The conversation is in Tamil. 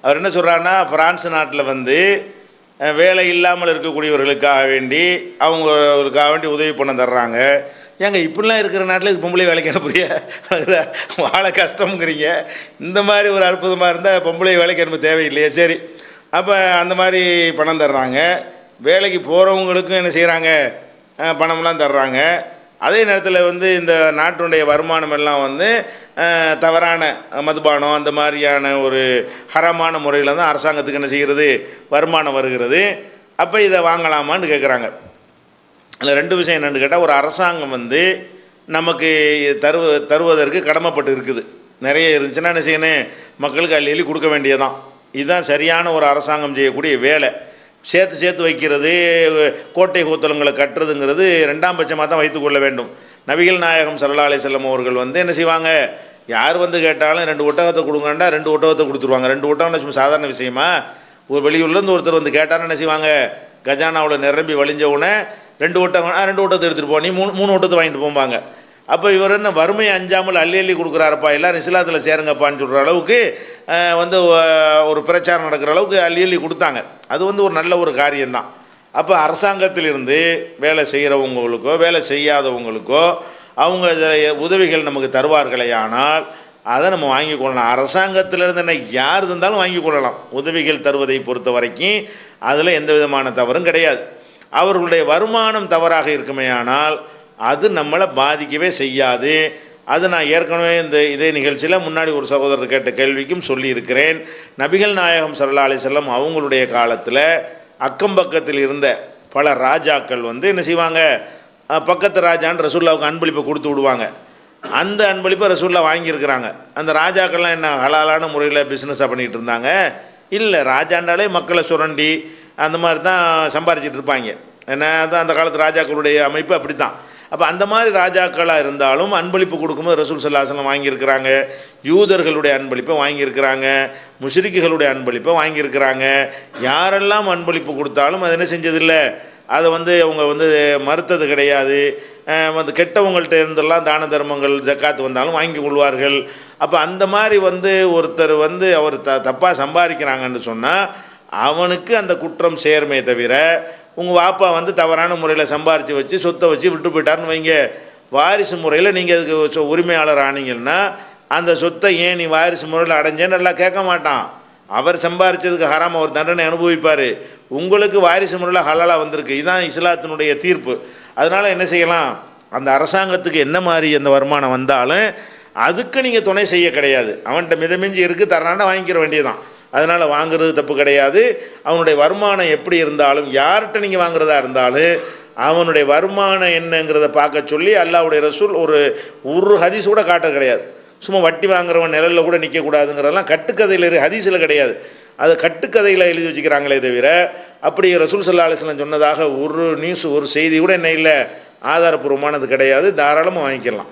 அவர் என்ன சொல்கிறாருன்னா, பிரான்ஸ் நாட்டில் வந்து வேலை இல்லாமல் இருக்கக்கூடியவர்களுக்காக வேண்டி அவங்களுக்காக வேண்டி உதவி பண்ண தர்றாங்க. ஏங்க இப்படிலாம் இருக்கிற நாட்டில் இது பொம்பளை வேலைக்கு அனுப்புறிய, வாழ கஷ்டம்ங்கிறீங்க. இந்த மாதிரி ஒரு அற்புதமாக இருந்தால் பொம்பளை வேலைக்கு அனுப்ப தேவையில்லையே. சரி, அப்போ அந்த மாதிரி பணம் தர்றாங்க. வேலைக்கு போகிறவங்களுக்கும் என்ன செய்கிறாங்க, பணம்லாம் தர்றாங்க. அதே நேரத்தில் வந்து இந்த நாட்டினுடைய வருமானம் எல்லாம் வந்து தவறான மதுபானம் அந்த மாதிரியான ஒரு ஹரமான முறையில் தான் அரசாங்கத்துக்கு என்ன செய்கிறது, வருமானம் வருகிறது. அப்போ இதை வாங்கலாமான்னு கேட்குறாங்க. அதில் ரெண்டு விஷயம் என்னென்னு கேட்டால், ஒரு அரசாங்கம் வந்து நமக்கு தருவதற்கு கடமைப்பட்டு இருக்குது. நிறைய இருந்துச்சுன்னா என்ன செய்யணும், மக்களுக்கு அள்ளி கொடுக்க வேண்டியதான். இதுதான் சரியான ஒரு அரசாங்கம் செய்யக்கூடிய வேலை. சேர்த்து வைக்கிறது, கோட்டை கூத்தலங்களை கட்டுறதுங்கிறது ரெண்டாம் பட்சமாக தான் வைத்துக்கொள்ள வேண்டும். நபிகள் நாயகம் ஸல்லல்லாஹு அலைஹி வஸல்லம் அவர்கள் வந்து என்ன செய்வாங்க, யார் வந்து கேட்டாலும் 2 ஒட்டகத்தை கொடுங்கண்டா 2 ஒட்டகத்தை கொடுத்துருவாங்க. 2 ஒட்டகம் சும்மா சாதாரண விஷயமா? ஒரு வெளியூர்லேருந்து ஒருத்தர் வந்து கேட்டாலும் என்ன செய்வாங்க, கஜானாவில் நிரம்பி வழிஞ்ச உடனே 2 ஒட்டகம் 2 ஒட்டகத்தை எடுத்துகிட்டு போ, நீ 3 ஒட்டத்தை வாங்கிட்டு போம்பாங்க. அப்போ இவர் என்ன வறுமையை அஞ்சாமல் அள்ளி கொடுக்குறாருப்பா, எல்லோரும் இஸ்லாத்தில் சேருங்கப்பான்னு சொல்கிற அளவுக்கு வந்து ஒரு பிரச்சாரம் நடக்கிற அளவுக்கு அள்ளி கொடுத்தாங்க. அது வந்து ஒரு நல்ல ஒரு காரியம்தான். அப்போ அரசாங்கத்திலிருந்து வேலை செய்கிறவங்களுக்கோ வேலை செய்யாதவங்களுக்கோ அவங்க உதவிகள் நமக்கு தருவார்களே, ஆனால் அதை நம்ம வாங்கி கொள்ளலாம். அரசாங்கத்திலிருந்து என்ன யார் இருந்தாலும் வாங்கி கொள்ளலாம். உதவிகள் தருவதை பொறுத்த வரைக்கும் அதில் எந்த விதமான தவறும் கிடையாது. அவர்களுடைய வருமானம் தவறாக இருக்குமே ஆனால் அது நம்மளை பாதிக்கவே செய்யாது. அது நான் ஏற்கனவே இதே நிகழ்ச்சியில் முன்னாடி ஒரு சகோதரர் கேட்ட கேள்விக்கும் சொல்லியிருக்கிறேன். நபிகள் நாயகம் ஸல்லல்லாஹு அலைஹி வஸல்லம் அவங்களுடைய காலத்தில் அக்கம் பக்கத்தில் இருந்த பல ராஜாக்கள் வந்து என்ன செய்வாங்க, பக்கத்து ராஜான்னு ரசூலுல்லாவுக்கு அன்பளிப்பை கொடுத்து விடுவாங்க. அந்த அன்பளிப்பை ரசூலுல்லாஹ் வாங்கியிருக்கிறாங்க. அந்த ராஜாக்கள்லாம் என்ன ஹலாலான முறையில் பிஸ்னஸாக பண்ணிகிட்டு இருந்தாங்க? இல்லை, ராஜாண்டாலே மக்களை சுரண்டி அந்த மாதிரி தான் சம்பாரிச்சிட்டு இருப்பாங்க. ஏன்னா தான் அந்த காலத்து ராஜாக்களுடைய அமைப்பு அப்படி தான். அப்போ அந்த மாதிரி ராஜாக்களாக இருந்தாலும் அன்பளிப்பு கொடுக்கும்போது ரசூல் ஸல்லல்லாஹு அலைஹி வஸல்லம் வாங்கியிருக்கிறாங்க. யூதர்களுடைய அன்பளிப்பை வாங்கியிருக்கிறாங்க, முஷ்ரிக்குகளுடைய அன்பளிப்பை வாங்கியிருக்கிறாங்க. யாரெல்லாம் அன்பளிப்பு கொடுத்தாலும் அது என்ன செஞ்சதில்லை, அதை வந்து அவங்க வந்து மறுத்தது கிடையாது. வந்து கெட்டவங்கள்ட்ட இருந்தெல்லாம் தான தர்மங்கள் ஜக்காத்து வந்தாலும் வாங்கி கொள்வார்கள். அப்போ அந்த மாதிரி வந்து ஒருத்தர் வந்து அவர் தப்பாக சம்பாதிக்கிறாங்கன்னு சொன்னால் அவனுக்கு அந்த குற்றம் சேர்மே தவிர, உங்கள் வாப்பா வந்து தவறான முறையில் சம்பாரித்து வச்சு சொத்தை வச்சு விட்டு போயிட்டாருன்னு வைங்க, வாரிசு முறையில் நீங்கள் அதுக்கு உரிமையாளர் ஆனீங்கன்னா அந்த சொத்தை ஏன் நீ வாரிசு முறையில் அடைஞ்சேன்னு நல்லா கேட்க மாட்டான். அவர் சம்பாரித்ததுக்கு ஹராம ஒரு தண்டனை அனுபவிப்பார். உங்களுக்கு வாரிசு முறையில் ஹலாலாக வந்திருக்கு. இதுதான் இஸ்லாத்தினுடைய தீர்ப்பு. அதனால் என்ன செய்யலாம், அந்த அரசாங்கத்துக்கு என்ன மாதிரி அந்த வருமானம் வந்தாலும் அதுக்கு நீங்கள் துணை செய்ய கிடையாது. அவன்கிட்ட மிதமிஞ்சி இருக்குது, தரானா வாங்கிக்கிற வேண்டியதான். அதனால் வாங்குறது தப்பு கிடையாது. அவனுடைய வருமானம் எப்படி இருந்தாலும், யார்கிட்ட நீங்கள் வாங்குறதா இருந்தாலும் அவனுடைய வருமானம் என்னங்கிறத பார்க்க சொல்லி அல்லாஹ்வுடைய ரசூல் ஒரு ஹதீஸ் கூட காட்ட கிடையாது. சும்மா வட்டி வாங்குறவன் நிழலில் கூட நிற்கக்கூடாதுங்கிறதெல்லாம் கட்டுக்கதையில் ஹதீஸில் கிடையாது. அது கட்டுக்கதையில் எழுதி வச்சுக்கிறாங்களே தவிர, அப்படி ரசூல் ஸல்லல்லாஹு அலைஹி வஸல்லம் சொன்னதாக ஒரு நியூஸ் ஒரு செய்தி கூட என்ன இல்லை, ஆதாரப்பூர்வமானது கிடையாது. தாராளமாக வாங்கிக்கலாம்.